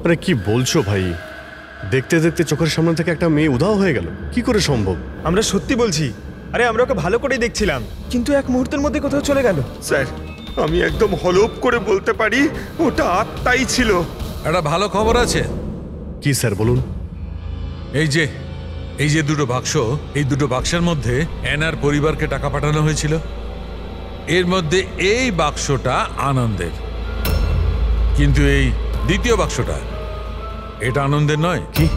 আরে কি বলছো ভাই? দেখতে দেখতে চোখের সামনে থেকে একটা মেয়ে উধাও হয়ে গেল, কি করে সম্ভব? আমরা সত্যি বলছি। আরে আমরা ওকে ভালো করেই দেখছিলাম, কিন্তু এক মুহূর্তের মধ্যে কোথাও চলে গেল। স্যার, আমি একদম হলফ করে বলতে পারি ওটা আত্মাই ছিল। একটা ভালো খবর আছে। কি স্যার বলুন? এই যে দুটো বাক্স, এই দুটো বাক্সের মধ্যে অ্যানার পরিবারকে টাকা পাঠানো হয়েছিল। এর মধ্যে এই বাক্সটা আনন্দের, কিন্তু এই দ্বিতীয় বাক্সটা এটা আনন্দের নয়। কি?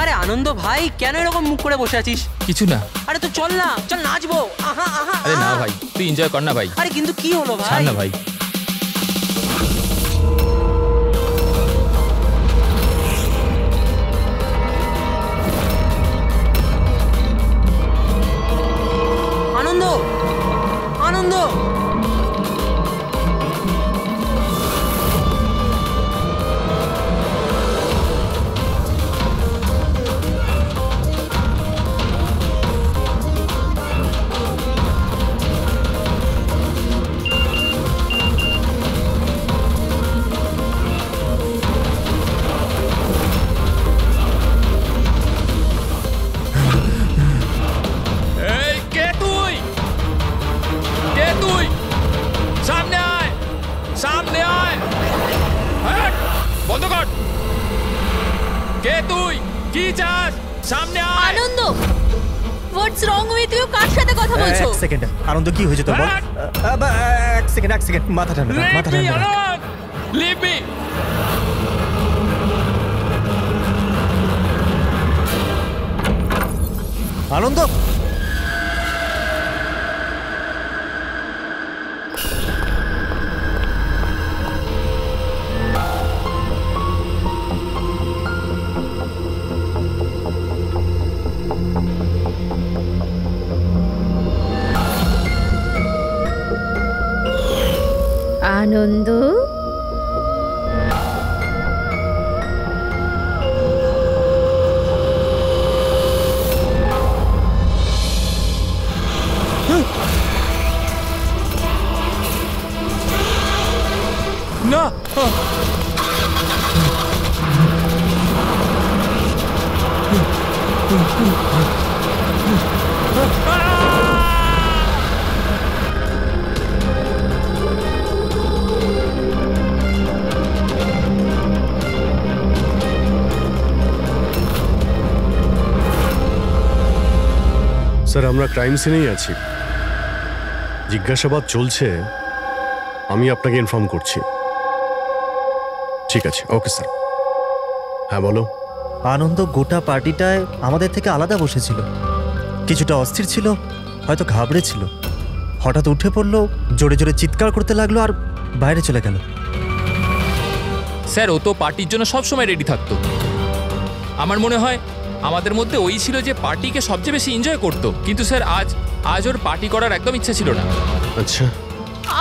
আরে আনন্দ ভাই, কেন এরকম মুখ করে বসে আছিস? কিছু না। আরে তো চল না, চল নাচবো। আরে না ভাই, তুই এনজয় কর না ভাই। আরে কিন্তু কি হলো ভাই? ছাড় না ভাই। আনন্দ, আনন্দ, আনন্দ কি হয়েছে তোর? বল। এক সেকেন্ড, মাথা ঠান্ডা, মাথা ঠান্ডা। Leave me. আনন্দ, আনন্দ, না। স্যার, আমরা ক্রাইম সিনেই আছি, জিজ্ঞাসাবাদ চলছে, আমি আপনাকে ইনফর্ম করছি। ঠিক আছে, ওকে স্যার। হ্যাঁ বলো। আনন্দ গোটা পার্টিটায় আমাদের থেকে আলাদা বসেছিল, কিছুটা অস্থির ছিল, হয়তো ঘাবড়েছিল। হঠাৎ উঠে পড়লো, জোরে জোরে চিৎকার করতে লাগলো আর বাইরে চলে গেল। স্যার, ও তো পার্টির জন্য সবসময় রেডি থাকতো। আমার মনে হয় আমাদের মধ্যে ওই ছিল যে পার্টিকে সবচেয়ে বেশি এনজয় করতো, কিন্তু স্যার আজ ওর পার্টি করার একদম ইচ্ছা ছিল না। আচ্ছা,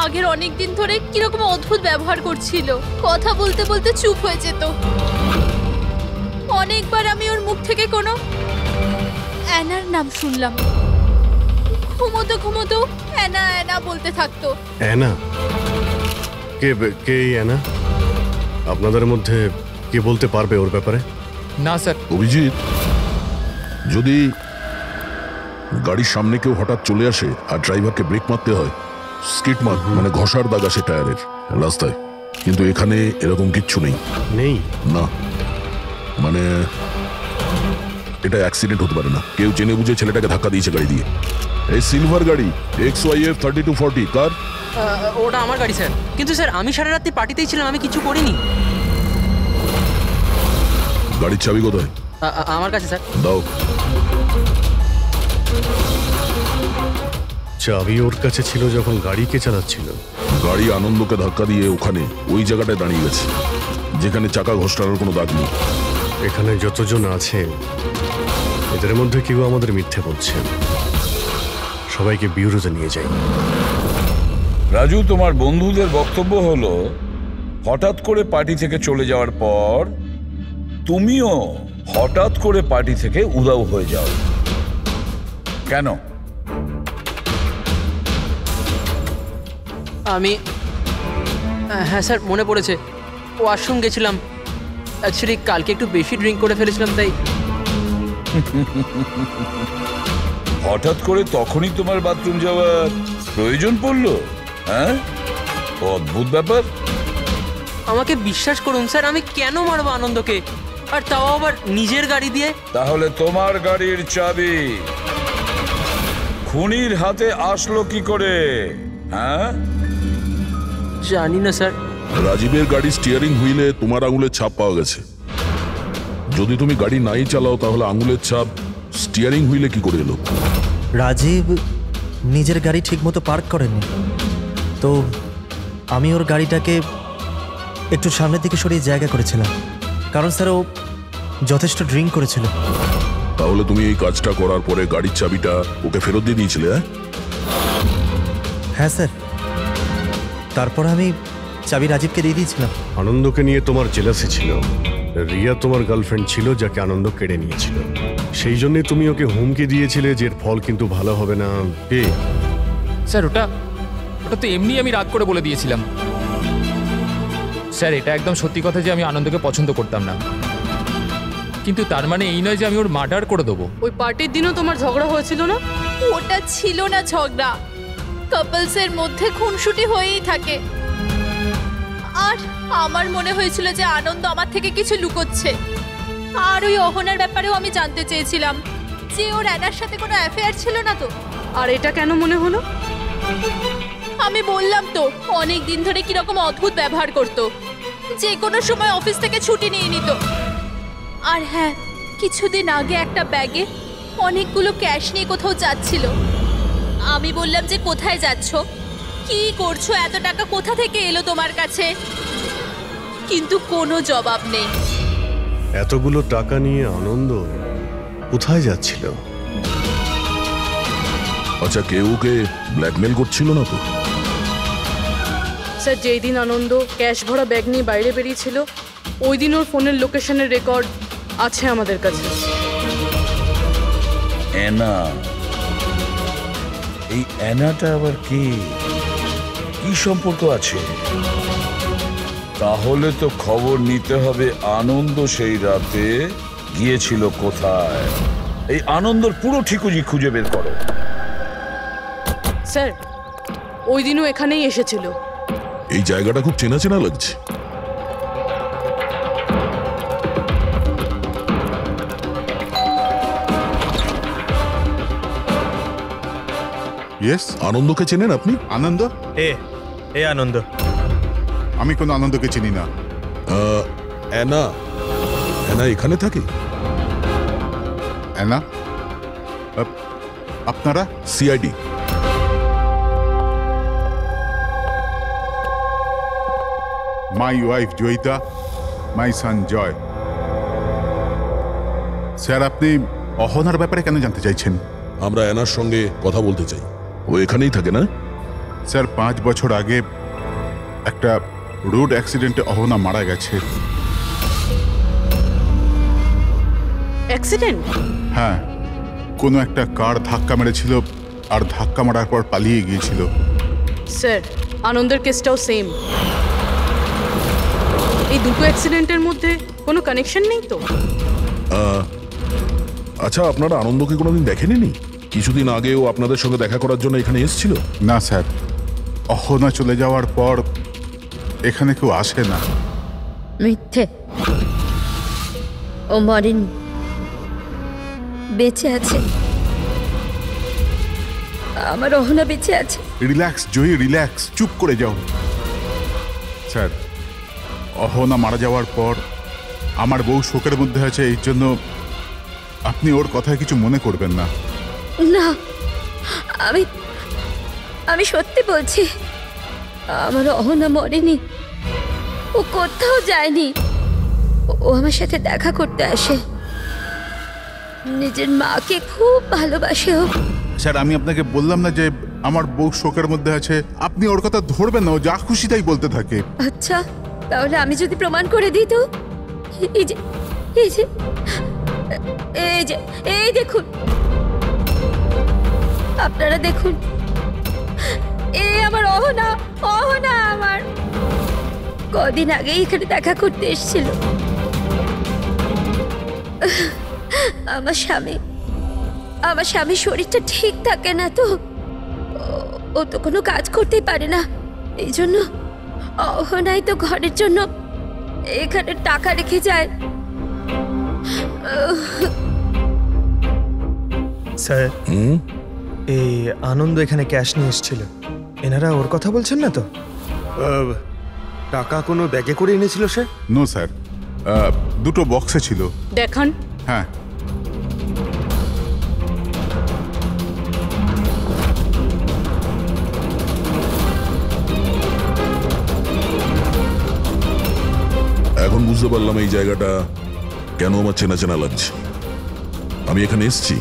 আগের অনেক দিন ধরে কিরকম অদ্ভুত ব্যবহার করছিল, কথা বলতে বলতে চুপ হয়ে যেত। অনেকবার আমি ওর মুখ থেকে কোনো অ্যানার নাম শুনলাম। ঘুমোতো ঘুমোতো অ্যানা অ্যানা বলতে থাকতো। অ্যানা? কে অ্যানা? আপনাদের মধ্যে কে বলতে পারবে ওর ব্যাপারে? না স্যার। অভিজিৎ, যদি গাড়ির সামনে কেউ হঠাৎ চলে আসে আর ড্রাইভারকে ব্রেক মারতে হয়, স্কিট মার্ক মানে ঘষার দাগ আসে টায়ারের রাস্তায়, কিন্তু এখানে এরকম কিচ্ছু নেই। নেই? না, মানে এটা অ্যাক্সিডেন্ট হতে পারে না। কেউ জেনে বুঝে ছেলেটাকে ধাক্কা দিয়েছে গাড়ি দিয়ে। এই সিলভার গাড়ি XYF 3240 কার? ওটা আমার গাড়ি স্যার, কিন্তু স্যার আমি সারা রাত্রি পার্টিতেই ছিলাম, আমি কিছু করিনি। গাড়ির চাবি কোথায়? আমার কাছে স্যার। দাও। চাবি ওর কাছে ছিল যখন গাড়ি কে চালাচ্ছিল? গাড়ি আনন্দকে ধাক্কা দিয়ে ওখানে ওই জায়গাটায় দাঁড়িয়ে গেছে যেখানে চাকা ঘষটানোর কোনো দাগ নেই। এখানে যতজন আছে এদের মধ্যে কেউ আমাদের মিথ্যে বলছে। সবাইকে বিউরোতে নিয়ে যাই। রাজু, তোমার বন্ধুদের বক্তব্য হলো হঠাৎ করে পার্টি থেকে চলে যাওয়ার পর তুমিও হঠাৎ করে পার্টি থেকে উধাও হয়ে যাও। কেন? হ্যাঁ স্যার, মনে পড়েছে। ওয়াশরুম গেছিলাম। অ্যাকচুয়ালি কালকে একটু বেশি ড্রিঙ্ক করে ফেলেছিলাম, তাই। হঠাৎ করে তখনই তোমার বাথরুম যাওয়ার প্রয়োজন পড়লো? হ্যাঁ, অদ্ভুত ব্যাপার। আমাকে বিশ্বাস করুন স্যার, আমি কেন মারবো আনন্দকে, আর তাও আবার নিজের গাড়ি দিয়ে? তাহলে তোমার গাড়ির চাবি খুনির হাতে আসলো কি করে? হ্যাঁ, জানি না স্যার। রাজীবের গাড়ি স্টিয়ারিং হুইলে তোমার আঙুলের ছাপ পাওয়া গেছে। যদি তুমি গাড়ি নাই চালাও তাহলে আঙুলের ছাপ স্টিয়ারিং হুইলে কি করে এলো? রাজীব নিজের গাড়ি ঠিকমতো পার্ক করেনি, তো আমি ওর গাড়িটাকে একটু সামনের দিকে সরিয়ে জায়গা করেছিলাম, কারণ স্যার ও যথেষ্ট ড্রিঙ্ক করেছিল। তাহলে তুমি এই কাজটা করার পরে গাড়ির চাবিটা ওকে ফেরত দিয়ে দিয়েছিলে? হ্যাঁ স্যার, তারপর আমি চাবি রাজীবকে দিয়ে দিয়েছিলাম। আনন্দকে নিয়ে তোমার জেলাসি ছিল। রিয়া তোমার গার্লফ্রেন্ড ছিল যাকে আনন্দ কেড়ে নিয়েছিল। সেই জন্যই তুমি ওকে হুমকি দিয়েছিলে যে এর ফল কিন্তু ভালো হবে না। স্যার ওটা তো এমনি আমি রাগ করে বলে দিয়েছিলাম। স্যার এটা একদম সত্যি কথা যে আমি আনন্দকে পছন্দ করতাম না, কিন্তু তার মানে এই নয় যে আমি ওর মার্ডার করে দেবো। ওই পার্টির দিনও তোমার ঝগড়া হয়েছিল না? ওটা ছিল না ঝগড়া, কাপলসের মধ্যে খুনসুটি হয়েই থাকে। আর আমার মনে হয়েছিল যে আনন্দ আমার থেকে কিছু লুকোচ্ছে। আর ওই অহনার ব্যাপারেও আমি জানতে চেয়েছিলাম যে ওর অ্যানার সাথে কোনো অ্যাফেয়ার ছিল না তো। আর এটা কেন মনে হলো? আমি বললাম তো, অনেক দিন ধরে কিরকম অদ্ভুত ব্যবহার করতো, যে কোনো সময় অফিস থেকে ছুটি নিয়ে নিত। আর হ্যাঁ, কিছুদিন আগে একটা ব্যাগে অনেকগুলো ক্যাশ নিয়ে কোথাও যাচ্ছিল। আমি বললাম যে কোথায় যাচ্ছ, কি করছো, এত টাকা কোথা থেকে এলো তোমার কাছে? কিন্তু কোনো জবাব নেই। এতগুলো টাকা নিয়ে আনন্দ কোথায় যাচ্ছিল? আচ্ছা, কেউ ওকে ব্ল্যাকমেল করছিল না তো? স্যার, যেই দিন আনন্দ ক্যাশ ভরা ব্যাগ নিয়ে বাইরে বেরিয়েছিল ওই দিন ওর ফোনের লোকেশনের রেকর্ড আছে আমাদের কাছে। অ্যানা, এই অ্যানাটা আবার কি সম্পর্ক আছে? তাহলে তো খবর নিতে হবে আনন্দ সেই রাতে গিয়েছিল কোথায়। এই আনন্দর পুরো ঠিকুজি খুঁজে বের করো। স্যার, ওই দিনও এখানেই এসেছিল। এই জায়গাটা খুব চেনা চেনা লাগছে। ইয়েস, আনন্দকে চেনেন আপনি? আনন্দ? এ আনন্দ। আমি কোনো আনন্দকে চিনি না। অ্যানা এখানে থাকে? অ্যানা? আপনারা? CID. My wife Joyita, my son Joy. Sir, আপনি অহনার ব্যাপারে কেন জানতে চাইছেন? আমরা অ্যানার সঙ্গে কথা বলতে চাই। ও এখানেই থাকে না? স্যার, 5 বছর আগে একটা রোড অ্যাক্সিডেন্টে অহনা মারা গেছে। অ্যাক্সিডেন্ট? হ্যাঁ, কোনো একটা কার ধাক্কা মেরেছিল আর ধাক্কা মারার পর পালিয়ে গিয়েছিল। স্যার, আনন্দের কেসটাও সেম। এই দুটো অ্যাক্সিডেন্টের মধ্যে কোনো কানেকশন নেই তো? আচ্ছা, আপনারা আনন্দকে কোনোদিন দেখেননি? কিছুদিন আগেও আপনাদের সঙ্গে দেখা করার জন্য এখানে এসেছিল? না স্যার, অহনা চলে যাওয়ার পর এখানে কেউ আসে না। মিথ্যে, ও মরেনি, বেঁচে আছে। আমার অহনা বেঁচে আছে। রিল্যাক্স জয়ী, রিল্যাক্স, চুপ করে যাও। স্যার, অহনা মারা যাওয়ার পর আমার বউ শোকের মধ্যে আছে, এই জন্য আপনি ওর কথায় কিছু মনে করবেন না। না, আমি সত্যি বলছি, আমার অহনা মরেনি, ও কোথাও যায়নি। ও আমার সাথে দেখা করতে আসে, নিজের মাকে খুব ভালোবাসে ও। স্যার আমি আপনাকে বললাম না যে আমার বউ শোকের মধ্যে আছে? আপনি ওর কথা ধরবেন না, ও যা খুশি তাই বলতে থাকে। আচ্ছা, তাহলে আমি যদি প্রমাণ করে দিই তো? এই যে এই যে এই যে এই দেখুন, আপনারা দেখুন, এই আমার অহনা, অহনা আমার কদিন আগে এখানে দেখা করতে এসেছিল। আমার স্বামীর শরীরটা ঠিক থাকে না তো, ও তো কোনো কাজ করতেই পারে না, এই জন্য অহনাই তো ঘরের জন্য এখানে টাকা রেখে যায়। স্যার এই আনন্দ এখানে ক্যাশ নিয়ে এসেছিল, এনারা ওর কথা বলছেন না তো? টাকা কোনো ব্যাগে করে এনেছিল সে? নো স্যার, দুটো বক্সে ছিল। দেখান। হ্যাঁ। এখন বুঝতে পারলাম এই জায়গাটা কেন আমার চেনা চেনা লাগছে। আমি এখানে এসেছি।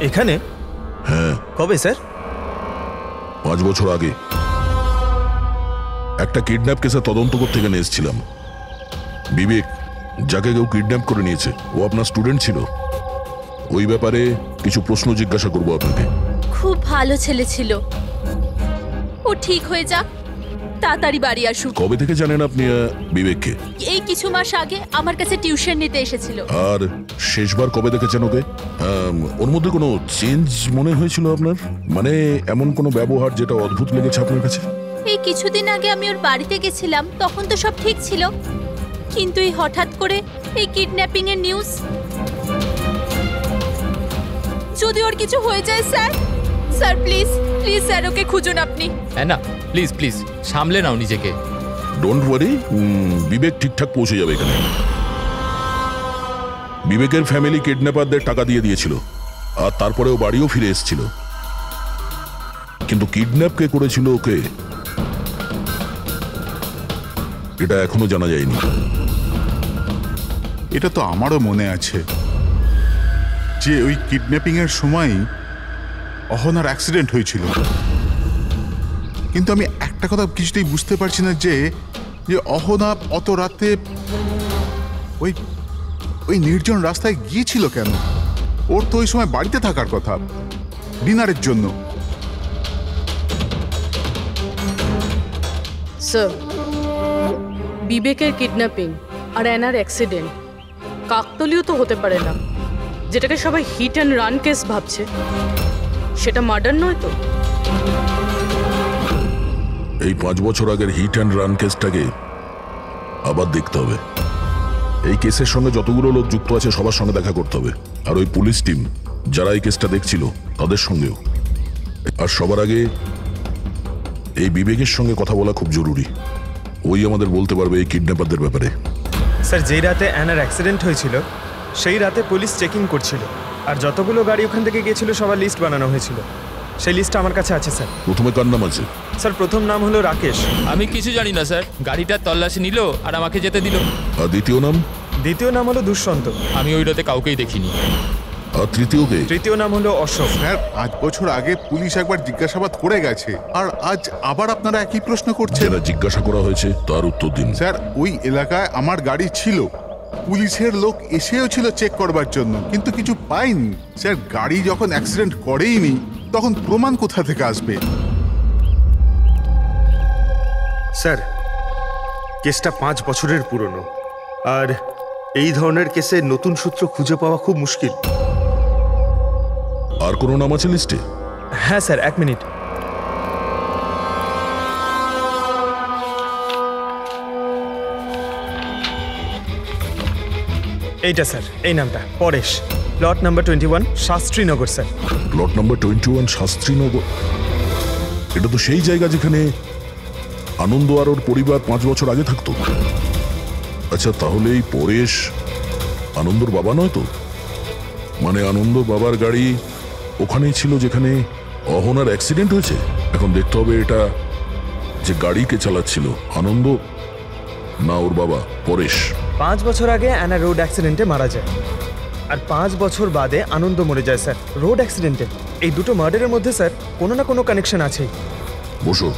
এখানে? হ্যাঁ। কবে স্যার? 5 বছর আগে একটা কিডন্যাপ কেসে তদন্ত করতে এখানে এসেছিলাম। বিবেক, যাকে কেউ কিডন্যাপ করে নিয়েছে, ও আপনার স্টুডেন্ট ছিল। ওই ব্যাপারে কিছু প্রশ্ন জিজ্ঞাসা করবো আপনাকে। খুব ভালো ছেলে ছিল, ও ঠিক হয়ে যাক, তাড়াতাড়ি বাড়ি আসুক। কবে থেকে জানেন আপনি বিবেককে? এই কিছু মাস আগে আমার কাছে টিউশন নিতে এসেছিল। আর শেষবার কবে দেখেছেন ওকে? ওর মধ্যে কোনো চেঞ্জ মনে হয়েছিল আপনার? মানে এমন কোনো ব্যবহার যেটা অদ্ভুত লেগেছে আপনার কাছে? এই কিছুদিন আগে আমি ওর বাড়িতে গেছিলাম, তখন তো সব ঠিক ছিল, কিন্তু এই হঠাৎ করে এই কিডন্যাপিং এর নিউজ। যদি ওর কিছু হয়ে যায় sir, sir please please sir okay খুঁজুন আপনি। হ্যাঁ না, প্লিজ প্লিজ সামলে নাও নিজেকে। ডোন্ট ওয়ারি, বিবেক ঠিকঠাক পৌঁছে যাবে এখানে। বিবেকের ফ্যামিলি কিডন্যাপারদের টাকা দিয়ে দিয়েছিল, আর তারপরে ও বাড়িও ফিরে এসেছিল। কিন্তু কিডন্যাপ কে করেছিল ওকে, এটা এখনো জানা যায়নি। এটা তো আমারও মনে আছে যে ওই কিডন্যাপিং এর সময় অহনার অ্যাক্সিডেন্ট হয়েছিল, কিন্তু আমি একটা কথা কিছুতেই বুঝতে পারছি না যে অহনা অত রাতে ওই ওই নির্জন রাস্তায় গিয়েছিল কেন? ওর তো ওই সময় বাড়িতে থাকার কথা, ডিনারের জন্য। স্যার, বিবেকের কিডন্যাপিং আর অ্যানার অ্যাক্সিডেন্ট কাকতালীয় তো হতে পারে না। যেটাকে সবাই হিট অ্যান্ড রান কেস ভাবছে, সেটা মার্ডার নয় তো? এই 5 বছর আগের হিট অ্যান্ড রান কেসটাকে আবার দেখতে হবে। এই কেসের সঙ্গে যতগুলো লোক যুক্ত আছে সবার সঙ্গে দেখা করতে হবে, আর ওই পুলিশ টিম যারা এই কেসটা দেখছিল তাদের সঙ্গেও। আর সবার আগে এই বিবেকের সঙ্গে কথা বলা খুব জরুরি। ওই আমাদের বলতে পারবে এই কিডন্যাপারদের ব্যাপারে। স্যার, যেই রাতে অ্যানার অ্যাক্সিডেন্ট হয়েছিল সেই রাতে পুলিশ চেকিং করছিল, আর যতগুলো গাড়ি ওখান থেকে গিয়েছিল সবার লিস্ট বানানো হয়েছিল। সেই লিস্ট আমার কাছে আছে স্যার। প্রথমে কার নাম আছে? স্যার, প্রথম নাম হলো রাকেশ। আমি কিছু জানি না স্যার, গাড়িটার তল্লাশি নিল আর আমাকে যেতে দিল। আর দ্বিতীয় নাম? দ্বিতীয় নাম হলো দুষ্যন্ত। আমি ওই রাতে কাউকেই দেখিনি। আর তৃতীয় কে? তৃতীয় নাম হলো অশোক। স্যার, 5 বছর আগে পুলিশ একবার জিজ্ঞাসাবাদ করে গেছে, আর আজ আবার আপনারা একই প্রশ্ন করছেন। যারা জিজ্ঞাসা করা হয়েছে তার উত্তর দিন। স্যার, ওই এলাকায় আমার গাড়ি ছিল, পুলিশের লোক এসেও ছিল চেক করবার জন্য, কিন্তু কিছু পাইনি। স্যার, গাড়ি যখন অ্যাক্সিডেন্ট করেইনি তখন প্রমাণ কোথা থেকে আসবে? স্যার, কেসটা 5 বছরের পুরনো, আর এই ধরনের কেসে নতুন সূত্র খুঁজে পাওয়া খুব মুশকিল। আর কোনো নাম আছে লিস্টে? হ্যাঁ স্যার, 1 মিনিট। এইটা স্যার, এই নামটা Paresh, plot number 21, Shastrinagar sir. Plot number 21, Shastrinagar. এটা তো সেই জায়গা যেখানে আনন্দ আর ওর পরিবার 5 বছর আগে থাকতো। আচ্ছা, তাহলে এই পরেশ আনন্দর বাবা নয় তো? মানে আনন্দ বাবার গাড়ি ওখানেই ছিল যেখানে অহনার অ্যাক্সিডেন্ট হয়েছে। এখন দেখতে হবে এটা যে গাড়ি কে চালাচ্ছিল, আনন্দ না ওর বাবা পরেশ? 5 বছর আগে অ্যানা রোড অ্যাক্সিডেন্টে মারা যায়, আর 5 বছর বাদে আনন্দ মরে যায় স্যার রোড অ্যাক্সিডেন্টে। এই দুটো মার্ডারের মধ্যে স্যার কোনো না কোনো কানেকশন আছেই। বসো।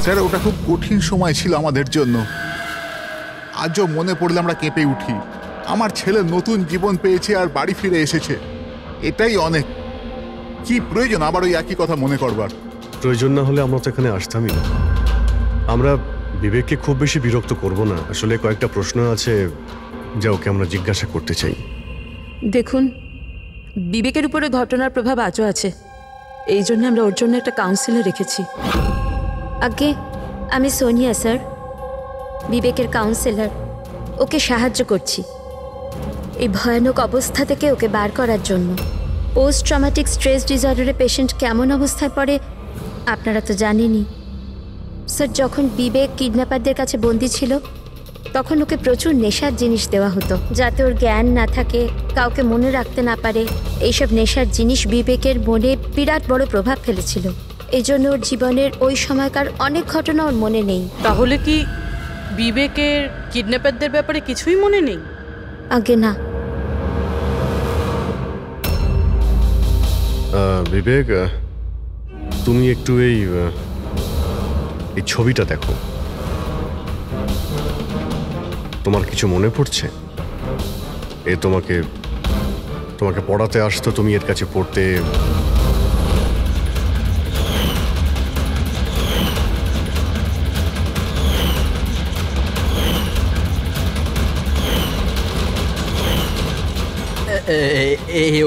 স্যার ওটা খুব কঠিন সময় ছিল আমাদের জন্য। আজও মনে পড়লে আমরা কেঁপে উঠি। আমার ছেলে নতুন জীবন পেয়েছে আর বাড়ি ফিরে এসেছে, এটাই অনেক। কি প্রয়োজন আবার ওই একই কথা মনে করবার? প্রয়োজন না হলে আমরা তো এখানে আসতামই না। আমরা বিবেককে খুব বেশি বিরক্ত করব না। আসলে কয়েকটা প্রশ্ন আছে যা ওকে আমরা জিজ্ঞাসা করতে চাই। দেখুন, বিবেকের উপরে ঘটনার প্রভাব আজও আছে, এই জন্য আমরা ওর জন্য একটা কাউন্সিলর রেখেছি। আগে আমি সোনিয়া স্যার, বিবেকের কাউন্সিলর। ওকে সাহায্য করছি এই ভয়ানক অবস্থা থেকে ওকে বার করার জন্য। পোস্ট ট্রমাটিক স্ট্রেস ডিসঅর্ডারের পেশেন্ট কেমন অবস্থায় পড়ে আপনারা তো জানেনই স্যার। যখন বিবেক কিডন্যাপারদের কাছে বন্দী ছিল তখন ওকে প্রচুর নেশার জিনিস দেওয়া হতো যাতে ওর জ্ঞান না থাকে, কাউকে মনে রাখতে না পারে। এইসব নেশার জিনিস বিবেকের মনে বিরাট বড় প্রভাব ফেলেছিল। এই জন্য ওর জীবনের ওই সময়কার অনেক ঘটনা ওর মনে নেই। তাহলে কি বিবেকের কিডন্যাপারদের ব্যাপারে কিছুই মনে নেই? আগে না। বিবেক, তুমি একটু এই ছবিটা দেখো। তোমার কিছু মনে পড়ছে? এ তোমাকে পড়াতে আসতো, তুমি এর কাছে পড়তে।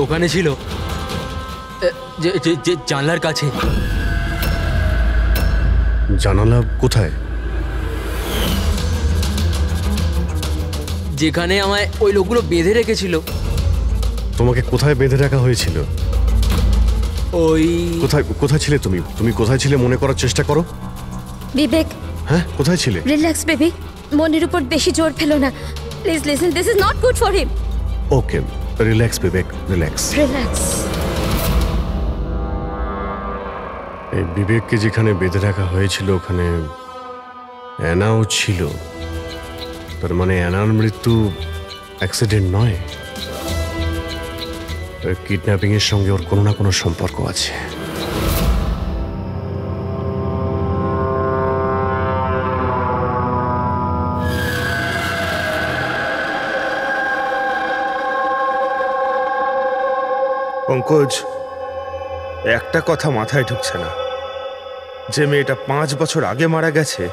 ওখানে ছিল, জানলার কাছে। জানালা কোথায়? যেখানে আমায় ওই লোকগুলো বেঁধে রেখেছিল। তোমাকে কোথায় বেঁধে রাখা হয়েছিল? ওই কোথায় ছিলে তুমি? তুমি কোথায় ছিলে মনে করার চেষ্টা করো। বিবেক, হ্যাঁ কোথায় ছিলে? রিল্যাক্স বেবি, মনের উপর বেশি জোর ফেলো না। Please listen, this is not good for him. Okay, relax Bibek, relax. Relax. এই বিবেককে যেখানে বেঁধে রাখা হয়েছিল ওখানে অ্যানাও ছিল। তার মানে অ্যানার মৃত্যু অ্যাক্সিডেন্ট নয়, কিডন্যাপিং এর সঙ্গে ওর কোনো না কোনো সম্পর্ক আছে। পঙ্কজ, একটা কথা মাথায় ঢুকছে না, যে মেয়েটা 5 বছর আগে মারা গেছে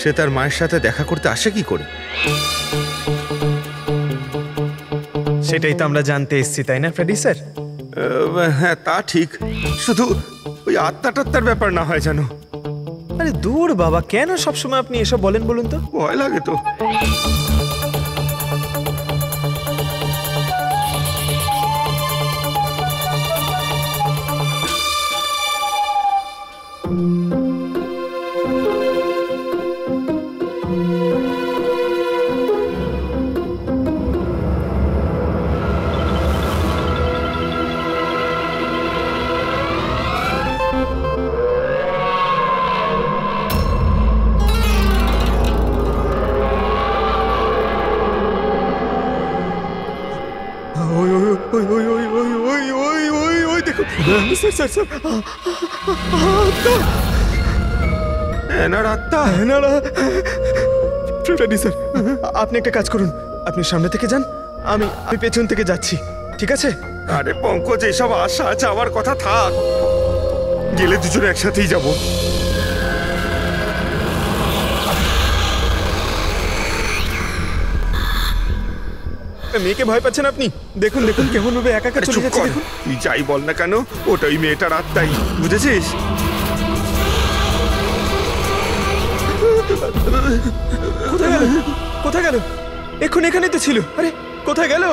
সে তার মায়ের সাথে দেখা করতে আসে কি করে? সেটাই তো আমরা জানতে এসেছি, তাই না ফ্রেডি স্যার? হ্যাঁ তা ঠিক, শুধু ওই আত্মাটাত্মার ব্যাপার না হয় জানো। আরে দূর বাবা, কেন সবসময় আপনি এসব বলেন বলুন তো? ভয় লাগে তো। আপনি একটা কাজ করুন, আপনি সামনে থেকে যান, আমি পেছন থেকে যাচ্ছি, ঠিক আছে? আরে পঙ্কজ, এসব আশা যাওয়ার কথা থাক, গেলে দুজনে একসাথেই যাব। মেয়েকে ভয় পাচ্ছেন আপনি? দেখুন দেখুন কেমন ভাবে একা একা চলে যাচ্ছে। দেখুন, তুই যাই বল না কেন, ওটা ওই মেয়েটার আত্মাই, বুঝেছিস? কোথায় গেল? এখন এখানেই তো ছিল। আরে কোথায় গেল?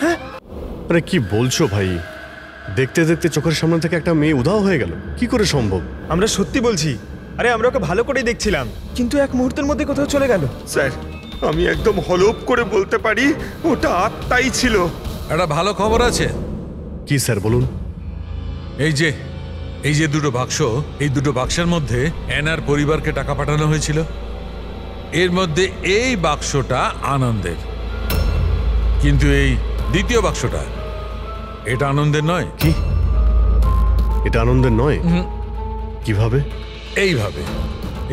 হ্যাঁ, আরে কি বলছো ভাই? দেখতে দেখতে চোখের সামনে থেকে একটা মেয়ে উধাও হয়ে গেল, কি করে সম্ভব? আমরা সত্যি বলছি। আরে আমরা ওকে ভালো করেই দেখছিলাম, কিন্তু এক মুহূর্তের মধ্যে কোথাও চলে গেল। স্যার, আমি একদম হলফ করে বলতে পারি ওটা আত্মাই ছিল। একটা ভালো খবর আছে। কি স্যার বলুন? এই যে দুটো বাক্স, এই দুটো বাক্সের মধ্যে অ্যানার পরিবারকে টাকা পাঠানো হয়েছিল। এর মধ্যে এই বাক্সটা আনন্দের, কিন্তু এই দ্বিতীয় বাক্সটা এটা আনন্দের নয়। কি এটা আনন্দের নয়? কিভাবে? এইভাবে,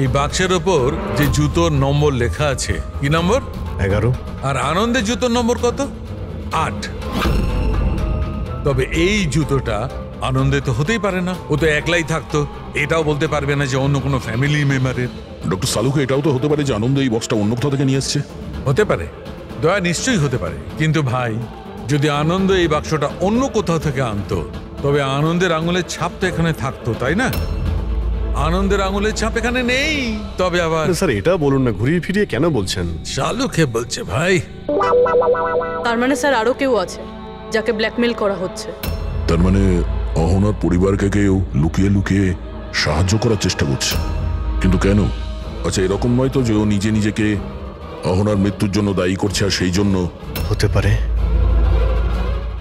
এই বাক্সের ওপর যে জুতোর নম্বর লেখা আছে, কি নম্বর? 11। আর আনন্দের জুতোর নম্বর কত? 8। তবে এই জুতোটা আনন্দে তো হতেই পারে না, ও তো একলাই থাকতো, এটাও বলতে পারবে না যে অন্য কোনো ফ্যামিলি মেম্বারের। ডক্টর সালুকে এটাও তো হতে পারে যে আনন্দ এই বক্সটা অন্য কোথাও থেকে নিয়ে এসছে। হতে পারে, দয়া নিশ্চয়ই হতে পারে, কিন্তু ভাই যদি আনন্দ এই বাক্সটা অন্য কোথাও থেকে আনতো তবে আনন্দের আঙুলের ছাপ তো এখানে থাকতো, তাই না? আনন্দের আঙুলের ছাপ এখানে নেই। তবে আবার স্যার এটা বলুন না, ঘুরিয়ে ফিরিয়ে কেন বলছেন? শালুকে বলছে ভাই। তার মানে স্যার আরো কেউ আছে যাকে ব্ল্যাকমেল করা হচ্ছে। তার মানে অহনার পরিবারকে কেউ লুকিয়ে লুকিয়ে সাহায্য করার চেষ্টা করছে, কিন্তু কেন? আচ্ছা, এরকম নয় তো যে ও নিজে নিজেকে অহনার মৃত্যুর জন্য দায়ী করছে আর সেই জন্য? হতে পারে।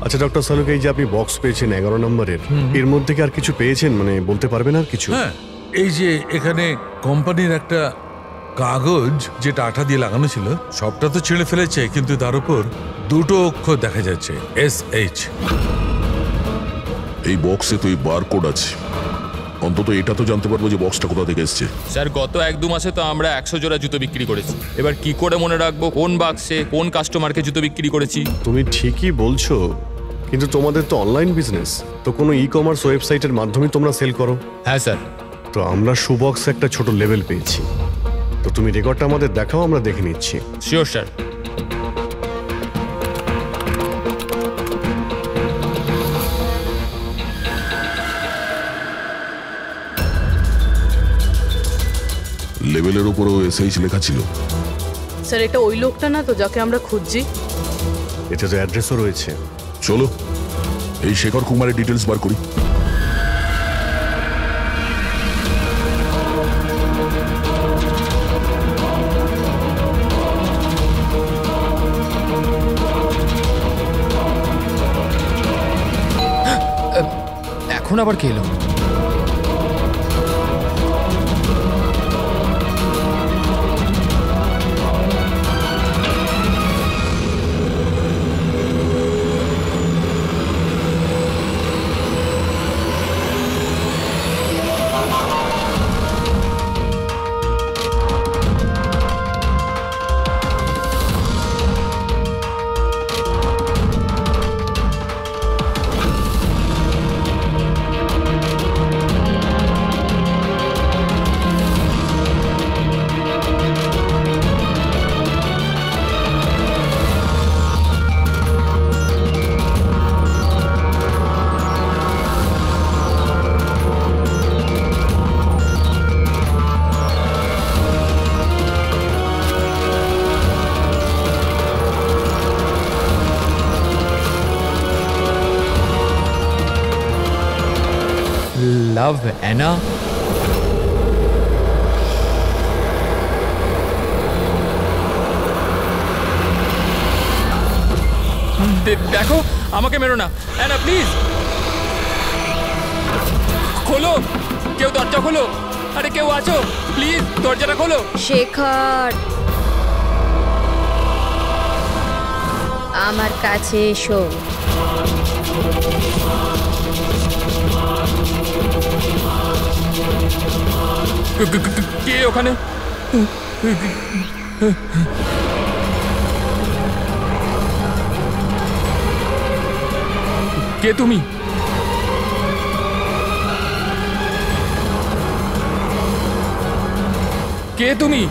আচ্ছা ডক্টর সালুক, এই যে আপনি বক্স পেয়েছেন 11 নম্বরের, এর মধ্যে কি আর কিছু পেয়েছেন? মানে বলতে পারবেন আর কিছু? হ্যাঁ, এই যে এখানে কোম্পানির একটা কাগজ যেটা আঠা দিয়ে লাগানো ছিল, সবটা তো ছিঁড়ে ফেলেছে, কিন্তু তার উপর দুটো অক্ষর দেখা যাচ্ছে, SH। এই বক্সে তো এই বারকোড আছে, অন্তত এটা তো জানতে পারবো যে বক্সটা কোথা থেকে এসছে। স্যার গত 1-2 মাসে তো আমরা 100 জোড়া জুতো বিক্রি করেছি। এবার কি করে মনে রাখবো কোন বাক্সে কোন কাস্টমারকে জুতো বিক্রি করেছি? তুমি ঠিকই বলছো, কিন্তু তোমাদের তো অনলাইন বিজনেস, তো কোনো ই-কমার্স ওয়েবসাইটের মাধ্যমে তোমরা সেল করো। হ্যাঁ স্যার। তো আমরা শুবক্সে একটা ছোট লেভেল পেয়েছি, তো তুমি রেকর্ডটা আমাদের দেখাও, আমরা দেখে নিচ্ছি। Sure sir. লেভেলের উপরও SH লেখা ছিল। স্যার এটা ওই লোকটা না তো যাকে আমরা খুঁজছি? এতে তো অ্যাড্রেসও রয়েছে। চলো এই শেখর কুমারের ডিটেলস বার করি। এখন আবার কে এলো? Love Anna? দেখো, আমাকে মেরো না অ্যানা, প্লিজ খোলো, কেউ দরজা খোলো। আরে কেউ আছো, প্লিজ দরজাটা খোলো। শেখর, আমার কাছে এসো। কে ওখানে? কে তুমি? কে তুমি?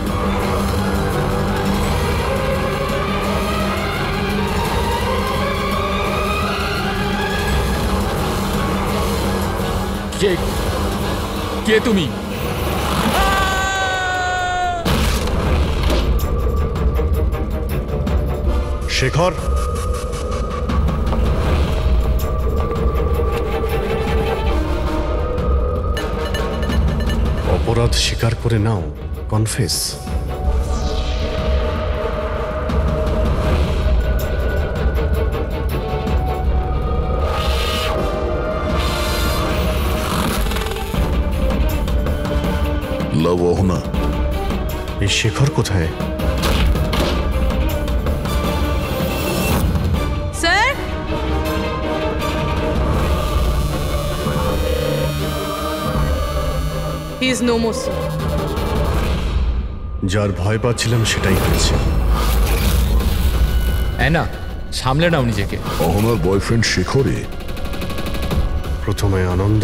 কে কে তুমি? শেখর, অপরাধ স্বীকার করে নাও, কনফেস। শেখর কোথায়? Sir, he is no more sir. যার ভয় পাচ্ছিলাম সেটাই হয়েছে। অ্যানা, সামলে নাও নিজেকে। অহনার বয়ফ্রেন্ড শেখরে। প্রথমে আনন্দ,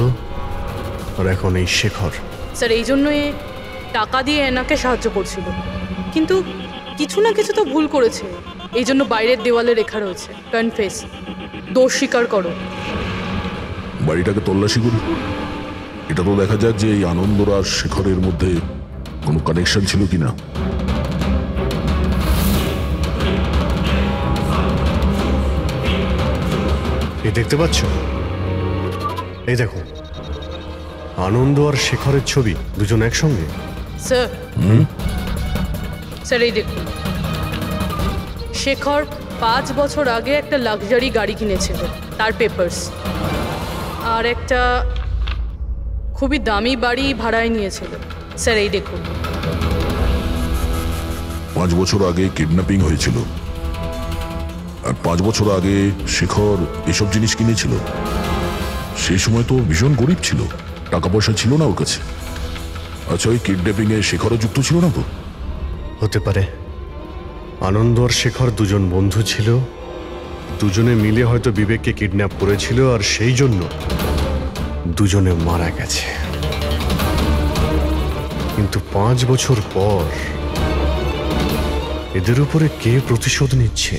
আর এখন এই শেখর। স্যার, এই জন্যই টাকা দিয়ে এনাকে সাহায্য করছিল, কিন্তু কিছু না কিছু তো ভুল করেছে। এই জন্য বাইরের দেওয়ালে লেখা রয়েছে কনফেস, দোষ স্বীকার করো। বাড়িটাকে তল্লাশি করি। এটা তো দেখা যাক যে এই আনন্দর আর শেখরের মধ্যে কোনো কানেকশন ছিল কিনা। এই দেখতে পাচ্ছ? এই দেখো, আনন্দ আর শেখরের ছবি, দুজন একসঙ্গে। স্যার, স্যার এই দেখুন, শেখর 5 বছর আগে একটা লাক্সারি গাড়ি কিনেছিল, তার পেপারস। আর একটা খুবই দামি বাড়ি ভাড়ায় নিয়েছিল। স্যার এই দেখুন। 5 বছর আগে কিডন্যাপিং হয়েছিল, আর 5 বছর আগে শেখর এসব জিনিস কিনেছিল। সেই সময় তো ভীষণ গরিব ছিল, টাকা পয়সা ছিল না ওর কাছে। আচ্ছা, ওই কিডন্যাপিং এ শেখরও যুক্ত ছিল না তো? হতে পারে। আনন্দ আর শেখর দুজন বন্ধু ছিল, দুজনে মিলে হয়তো বিবেককে কিডন্যাপ করেছিল, আর সেই জন্য দুজনে মারা গেছে। কিন্তু 5 বছর পর এদের উপরে কে প্রতিশোধ নিচ্ছে?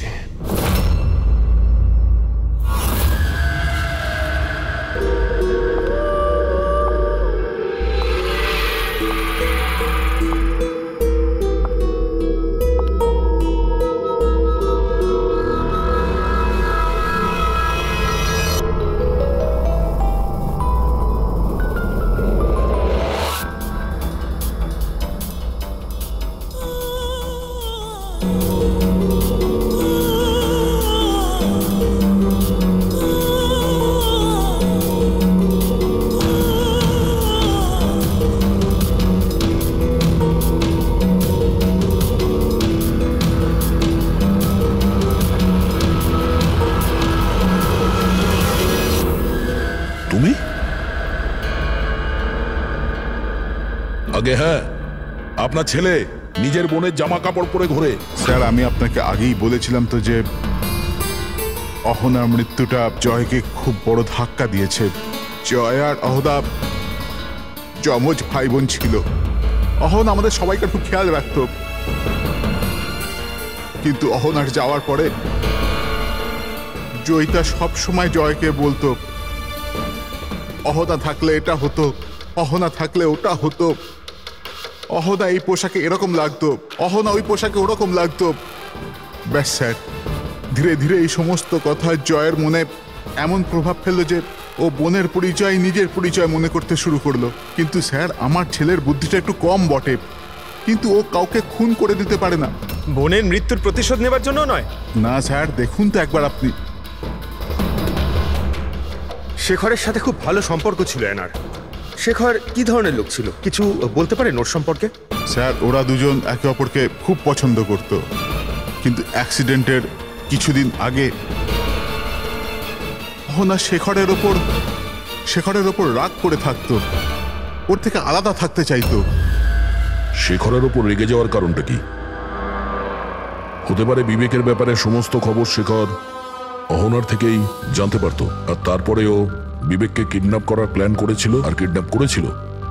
তুমি? আগে হ্যাঁ, আপনার ছেলে নিজের বোনের জামা কাপড় পরে ঘোরে। স্যার, আমি আপনাকে আগেই বলেছিলাম তো যে অহনার মৃত্যুটা জয়কে খুব বড় ধাক্কা দিয়েছে। জয় আর অহনা যমজ ভাই বোন ছিল। অহন আমাদের সবাইকে খুব খেয়াল রাখত, কিন্তু অহনার যাওয়ার পরে জয়িতা সব সময় জয়কে বলতো, অহনা থাকলে এটা হতো, অহনা থাকলে ওটা হতো, অহনা এই পোশাকে এরকম লাগতো, অহনা ওই পোশাকে ওরকম লাগতো। ব্যাস স্যার, ধীরে ধীরে এই সমস্ত কথা জয়ের মনে এমন প্রভাব ফেললো যে ও বোনের পরিচয় নিজের পরিচয় মনে করতে শুরু করলো। কিন্তু স্যার, আমার ছেলের বুদ্ধিটা একটু কম বটে, কিন্তু ও কাউকে খুন করে দিতে পারে না। বোনের মৃত্যুর প্রতিশোধ নেবার জন্য নয়। না স্যার, দেখুন তো একবার আপনি। শেখরের সাথে খুব ভালো সম্পর্ক ছিল এনার। শেখর কি ধরনের লোক ছিল, কিছু বলতে পারেন ওর সম্পর্কে? স্যার, ওরা দুজন একে অপরকে খুব পছন্দ করত, কিন্তু অ্যাক্সিডেন্টের কিছুদিন আগে অহনা শেখরের ওপর রাগ করে থাকতো, ওর থেকে আলাদা থাকতে চাইতো। শেখরের ওপর রেগে যাওয়ার কারণটা কি? হতে পারে বিবেকের ব্যাপারে সমস্ত খবর শেখর অহনার থেকেই জানতে পারতো, আর তারপরেও বিবেককে কিডন্যাপ করার প্ল্যান করেছিল আর কিডন্যাপ করেছিল।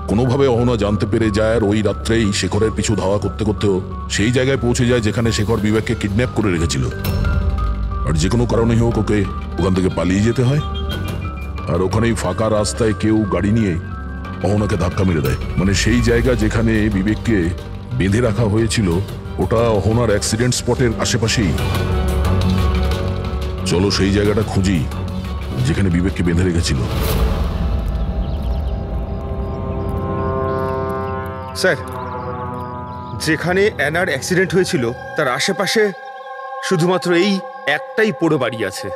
কোনোভাবে অহনা জানতে পেরে যায়, আর ওই রাত্রেই শেখরের পিছু ধাওয়া করতে করতেও সেই জায়গায় পৌঁছে যায় যেখানে শেখর বিবেককে কিডন্যাপ করে রেখেছিল। আর যে কোনো কারণেই হোক ওকে ওখান থেকে পালিয়ে যেতে হয়, আর ওখানেই ফাঁকা রাস্তায় কেউ গাড়ি নিয়ে অহনাকে ধাক্কা মেরে দেয়। মানে সেই জায়গা যেখানে বিবেককে বেঁধে রাখা হয়েছিল ওটা অহনার অ্যাক্সিডেন্ট স্পটের আশেপাশেই। চলো সেই জায়গাটা খুঁজি যেখানে বিবেককে বেঁধে রেখেছিল। স্যার, যেখানে অ্যানার অ্যাক্সিডেন্ট হয়েছিল তার আশেপাশে শুধুমাত্র এই একটাই পোড়ো বাড়ি আছে।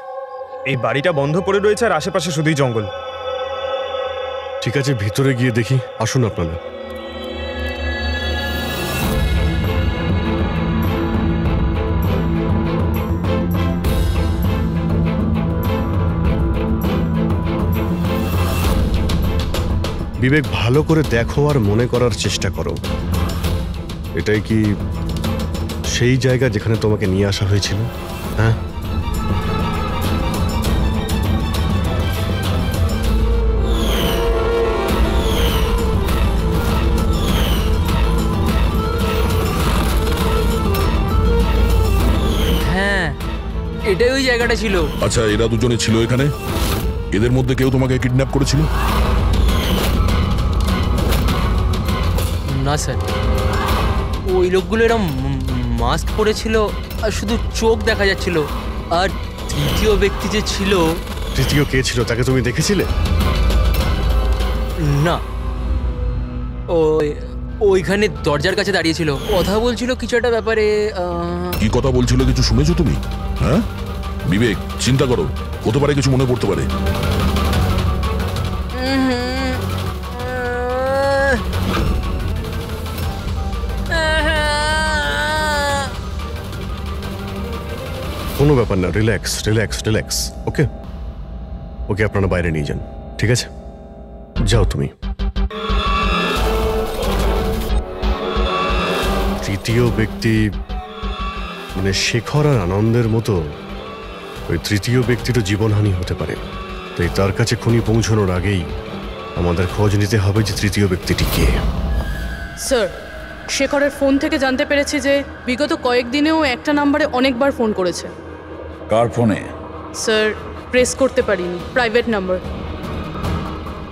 এই বাড়িটা বন্ধ পড়ে রয়েছে, আর আশেপাশে শুধুই জঙ্গল। ঠিক আছে, ভিতরে গিয়ে দেখি। আসুন আপনারা। বিবেক, ভালো করে দেখো আর মনে করার চেষ্টা করো, এটাই কি সেই জায়গা যেখানে তোমাকে নিয়ে আসা হয়েছিল? হ্যাঁ, হ্যাঁ, এটাই ওই জায়গাটা ছিল। আচ্ছা, এরা দুজনে ছিল এখানে? এদের মধ্যে কেউ তোমাকে কিডন্যাপ করেছিল? না স্যার, ওই লোকগুলো এরকম মাস্ক পরেছিল আর শুধু চোখ দেখা যাচ্ছিল। আর তৃতীয় ব্যক্তি যে ছিল, তৃতীয় কে ছিল তাকে তুমি দেখেছিলে? না, ওইখানে দরজার কাছে দাঁড়িয়ে ছিল, কথা বলছিল কিছু একটা ব্যাপারে। কি কথা বলছিল, কিছু শুনেছো তুমি? হ্যাঁ বিবেক, চিন্তা করো, হতে পারে কিছু মনে পড়তে পারে। কোনো ব্যাপার না, রিল্যাক্স রিল্যাক্স রিল্যাক্স। ওকে ওকে, আপনারা বাইরে নিয়ে যান, ঠিক আছে? যাও তুমি। তৃতীয় ব্যক্তি মানে শেখর আর আনন্দের মতো ওই তৃতীয় ব্যক্তিরও জীবনহানি হতে পারে, তাই তার কাছে খুনি পৌঁছানোর আগেই আমাদের খোঁজ নিতে হবে যে তৃতীয় ব্যক্তিটি কে। স্যার, শেখরের ফোন থেকে জানতে পেরেছি যে বিগত কয়েকদিনেও একটা নাম্বারে অনেকবার ফোন করেছে। কার ফোনে? স্যার, প্রেস করতে পারিনি, private number.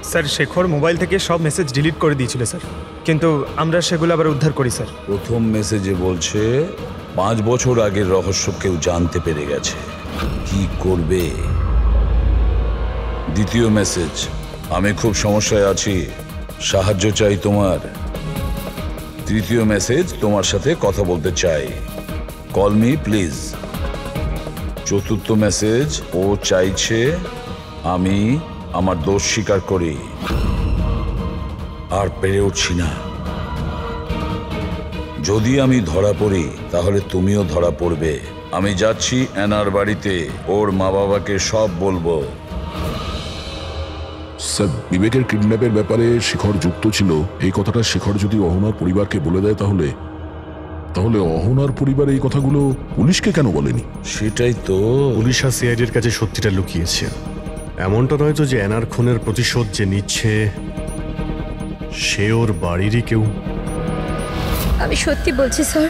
Sir, Shekhar mobile থেকে সব মেসেজ ডিলিট করে দিয়েছিল স্যার, কিন্তু আমরা সেগুলো আবার উদ্ধার করি স্যার। প্রথম মেসেজে বলছে 5 বছর আগের রহস্য কেউ জানতে পেরে গেছে, কি করবে? দ্বিতীয় মেসেজ, আমি খুব সমস্যায় আছি, সাহায্য চাই তোমার। তৃতীয় মেসেজ, তোমার সাথে কথা বলতে চাই, কল মি প্লিজ। চতুর্থ মেসেজ, ও চাইছে আমি আমার দোষ স্বীকার করি, আর পেরে উঠছি না। যদি আমি ধরা পড়ি তাহলে তুমিও ধরা পড়বে। আমি যাচ্ছি অ্যানার বাড়িতে, ওর মা বাবাকে সব বলবো। স্যার, বিবেকের কিডন্যাপের ব্যাপারে শেখর যুক্ত ছিল, এই কথাটা শেখর যদি অহনার পরিবারকে বলে দেয় তাহলে অহনার পরিবার এই কথাগুলো পুলিশকে কেন বলেনি? সেটাই তো, পুলিশ আর সিআইডির কাছে সত্যিটা লুকিয়েছে। এমনটা নয় তো যে অ্যানার খুনের প্রতিশোধ যে নিচ্ছে সে ওর বাড়িরই কেউ। আমি সত্যি বলছি স্যার,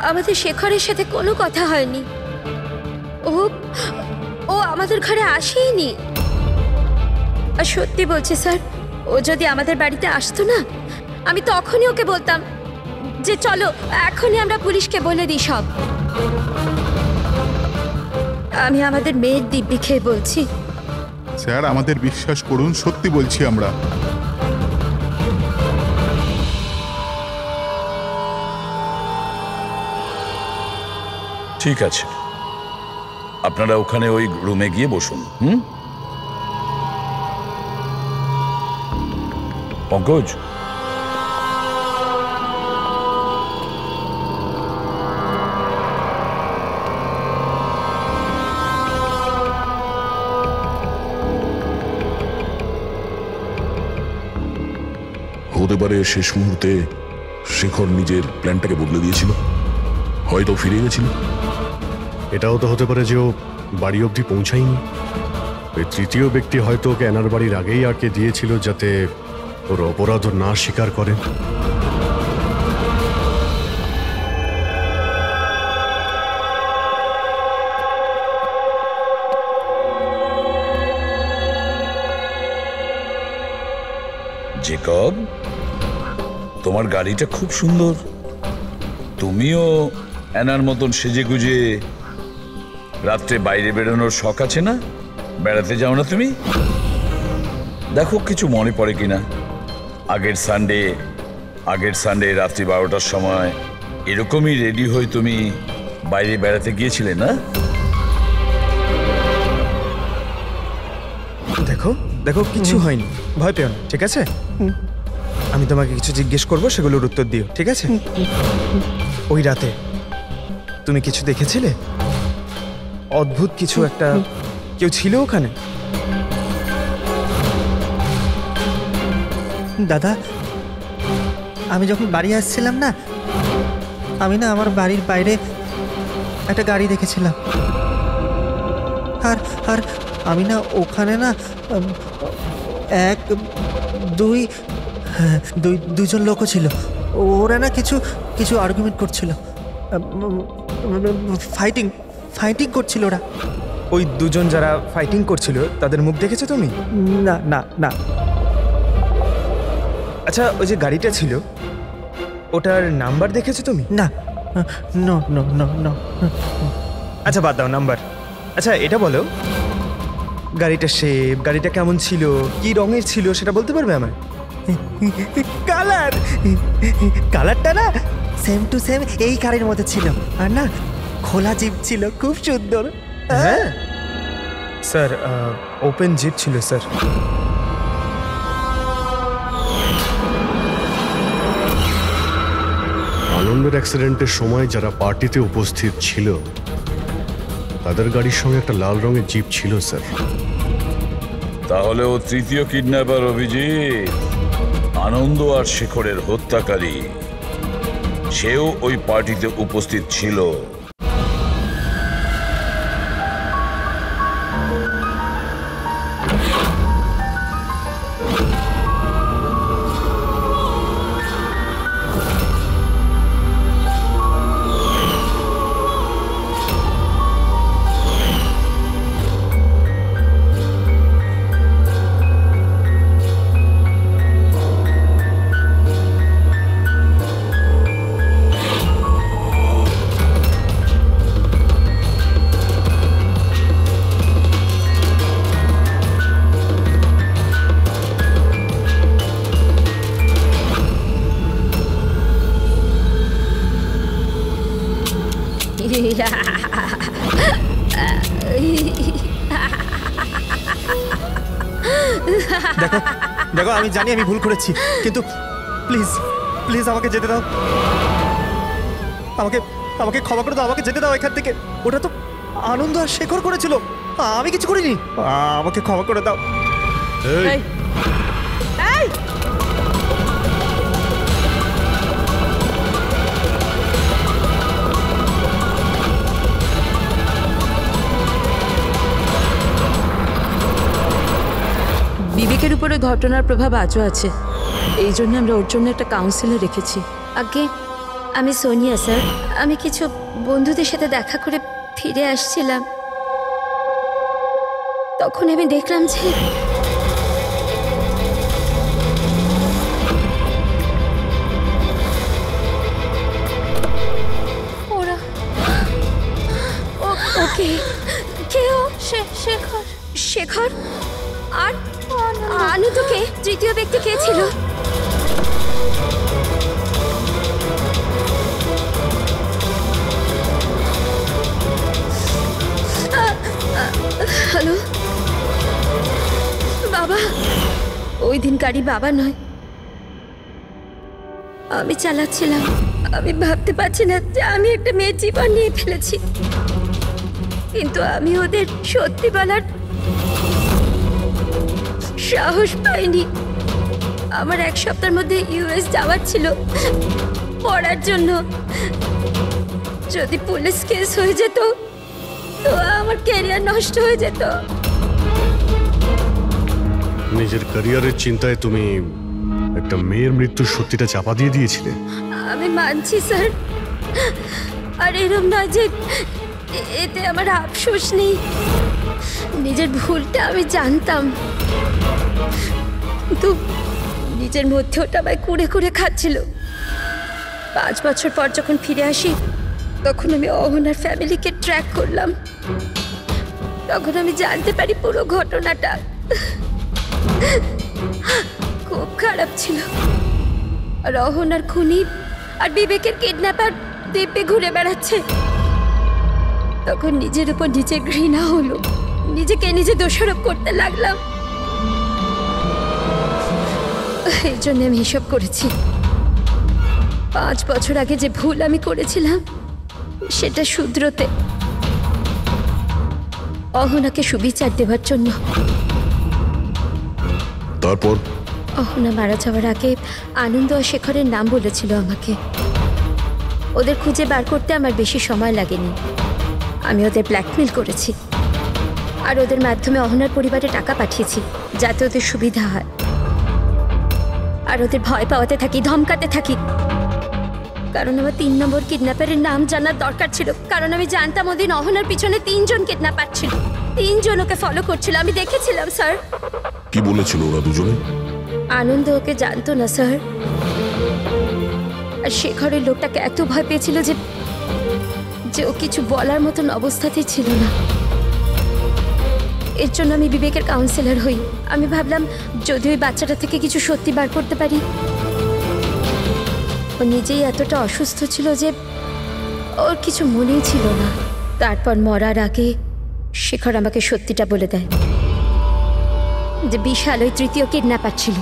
আমাদের শেখরের সাথে কোনো কথা হয়নি। ও আমাদের ঘরে আসেইনি। আর সত্যি বলছি স্যার, ও যদি আমাদের বাড়িতে আসতো না, আমি তখনই ওকে বলতাম যে চলো এখনই আমরা পুলিশকে বলে দিই সব। আমি আমাদের মেয়ের দিব্যি খেয়ে বলছি। স্যার, আমাদের বিশ্বাস করুন, সত্যি বলছি আমরা। ঠিক আছে, আপনারা ওখানে ওই রুমে গিয়ে বসুন। পঙ্কজ, হতে পারে শেষ মুহূর্তে শেখর নিজের প্ল্যানটাকে বদলে দিয়েছিল, হয়তো ফিরে গেছিল। এটাও তো হতে পারে যে ও বাড়ি অবধি পৌঁছায়নি। ওই তৃতীয় ব্যক্তি হয়তো ওকে অ্যানার বাড়ির আগেই আটকে দিয়েছিল যাতে ওর অপরাধ না স্বীকার করে। জেকব, তোমার গাড়িটা খুব সুন্দর। তুমিও অ্যানার মতন সেজে গুজে রাত্রে বাইরে বেরোনোর শখ আছে না? বেড়াতে যাও না তুমি? দেখো কিছু মনে পড়ে কিনা। আগের সানডে রাত্রি 12টার সময় এরকমই রেডি হয়ে তুমি বাইরে বেড়াতে গিয়েছিলে না? দেখো দেখো, কিছু হয়নি, ভয় পেও না, ঠিক আছে? আমি তোমাকে কিছু জিজ্ঞেস করবো, সেগুলোর উত্তর দিও, ঠিক আছে? ওই রাতে তুমি কিছু দেখেছিলে? অদ্ভুত কিছু একটা, কেউ ছিল ওখানে? দাদা, আমি যখন বাড়ি আসছিলাম না, আমি না আমার বাড়ির বাইরে একটা গাড়ি দেখেছিলাম। আর আর আমি না ওখানে না দুজন লোকও ছিল। ওরা না কিছু কিছু আর্গুমেন্ট করছিল, ফাইটিং করছিল ওরা। ওই দুজন যারা ফাইটিং করছিল তাদের মুখ দেখেছো তুমি? না না না। আচ্ছা, ওই যে গাড়িটা ছিল ওটার নাম্বার দেখেছো তুমি? না, নো নো নো নো। আচ্ছা বাদ দাও নাম্বার। আচ্ছা এটা বলো, গাড়িটা শেপ, গাড়িটা কেমন ছিল, কি রঙের ছিল সেটা বলতে পারবে আমায়? কালারটা না সেম টু সেম এই কারের মধ্যে ছিল। আর না খোলা জিপ ছিল, খুব সুন্দর। হ্যাঁ স্যার, ওপেন জিপ ছিল স্যার। আনন্দের অ্যাক্সিডেন্টের সময় যারা পার্টিতে উপস্থিত ছিল তাদের গাড়ির সঙ্গে একটা লাল রঙের জিপ ছিল স্যার। তাহলে ও তৃতীয় কিডন্যাপার অভিজিৎ, আনন্দ আর শেখরের হত্যাকারী। সেও ওই পার্টিতে উপস্থিত ছিল। দেখো দেখো, আমি জানি আমি ভুল করেছি, কিন্তু প্লিজ প্লিজ আমাকে যেতে দাও। আমাকে আমাকে ক্ষমা করে দাও, আমাকে যেতে দাও এখান থেকে। ওটা তো আনন্দ আর শেখর করেছিল, আমি কিছু করিনি। আমাকে ক্ষমা করে দাও। বিবেকের উপরে ঘটনার প্রভাব আজও আছে, এই জন্য আমরা ওর জন্য একটা কাউন্সিলর রেখেছি। আগে আমি সোনিয়া স্যার, আমি কিছু বন্ধুদের সাথে দেখা করে ফিরে আসছিলাম, তখন আমি দেখলাম যে ওরা ওকে কেউ শেখর শেখর আর আনন্দকে তৃতীয় ব্যক্তি কে ছিল? হ্যালো বাবা, ওই দিন গাড়ি বাবা নয়, আমি চালাচ্ছিলাম। আমি ভাবতে পারছি না যে আমি একটা মেয়ের জীবন নিয়ে ফেলেছি, কিন্তু আমি ওদের সত্যি বলার সাহস পাইনি। আমার এক সপ্তাহের মধ্যে ইউএস যাওয়ার ছিল পড়ার জন্য। যদি পুলিশ কেস হয়ে যেত তো আমার ক্যারিয়ার নষ্ট হয়ে যেত। নিজের ক্যারিয়ারের চিন্তায় তুমি একটা মেয়ের মৃত্যুর সত্যিটা চাপা দিয়ে দিয়েছিলে। আমি মানছি স্যার, আর এরম নয় যে এতে আমার আফসোস নেই। নিজের ভুলটা আমি জানতাম, কিন্তু নিজের মধ্যে ওটা আমায় কুড়ে কুড়ে খাচ্ছিল। 5 বছর পর যখন ফিরে আসি তখন আমি অহনার ফ্যামিলিকে ট্র্যাক করলাম। তখন আমি জানতে পারি পুরো ঘটনাটা। খুব খারাপ ছিল। আর অহনার খুনি আর বিবেকের কিডন্যাপার দ্বীপে ঘুরে বেড়াচ্ছে। তখন নিজের উপর নিজে ঘৃণা হলো, নিজেকে নিজে দোষারোপ করতে লাগলাম। এই জন্য আমি এসব করেছি। 5 বছর আগে যে ভুল আমি করেছিলাম সেটা শুধরোতে, অহনাকে সুবিচার দেওয়ার জন্য। তারপর অহনা মারা যাওয়ার আগে আনন্দ আর শেখরের নাম বলেছিল আমাকে। ওদের খুঁজে বার করতে আমার বেশি সময় লাগেনি। আমি ওদের ব্ল্যাকমেল করেছি আর ওদের মাধ্যমে অহনার পরিবারে টাকা পাঠিয়েছি যাতে ওদের সুবিধা হয়, আর ওদের ভয় পাওয়াতে থাকি, ধমকাতে থাকি। কারণ আমার 3 নম্বর কিডন্যাপারের নাম জানার দরকার ছিল, কারণ আমি জানতাম ওদিন অহনার পিছনে 3 জন কিডন্যাপার ছিল, 3 জন ওকে ফলো করছিল। আমি দেখেছিলাম স্যার। কি বলেছিল ওরা দুজনে? আনন্দ ওকে জানতো না স্যার, আর শেখরের লোকটাকে এত ভয় পেয়েছিল যে ও কিছু বলার মতন অবস্থাতেই ছিল না। এর জন্য আমি বিবেকের কাউন্সিলর হই। আমি ভাবলাম যদি ওই বাচ্চাটা থেকে কিছু সত্যি বার করতে পারি। ও নিজেই এতটা অসুস্থ ছিল যে ওর কিছু মনেই ছিল না। তারপর মরার আগে শেখর আমাকে সত্যিটা বলে দেয় যে বিশাল ওই 3য় কিডন্যাপার ছিল।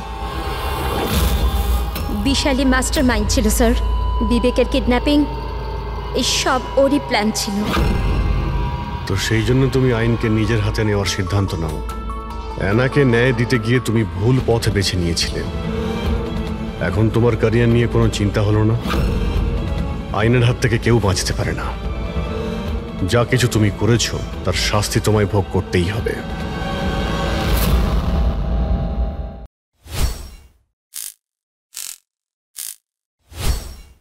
বিশালই মাস্টার মাইন্ড ছিল স্যার। বিবেকের কিডন্যাপিং এই সব ওরই প্ল্যান ছিল। তো সেই জন্য তুমি আইনকে নিজের হাতে নেওয়ার সিদ্ধান্ত নাও। অ্যানাকে ন্যায় দিতে গিয়ে তুমি ভুল পথ বেছে নিয়েছিলে। এখন তোমার ক্যারিয়ার নিয়ে কোনো চিন্তা হলো না। আইনের হাত থেকে কেউ বাঁচতে পারে না। যা কিছু তুমি করেছো তার শাস্তি তোমায় ভোগ করতেই হবে।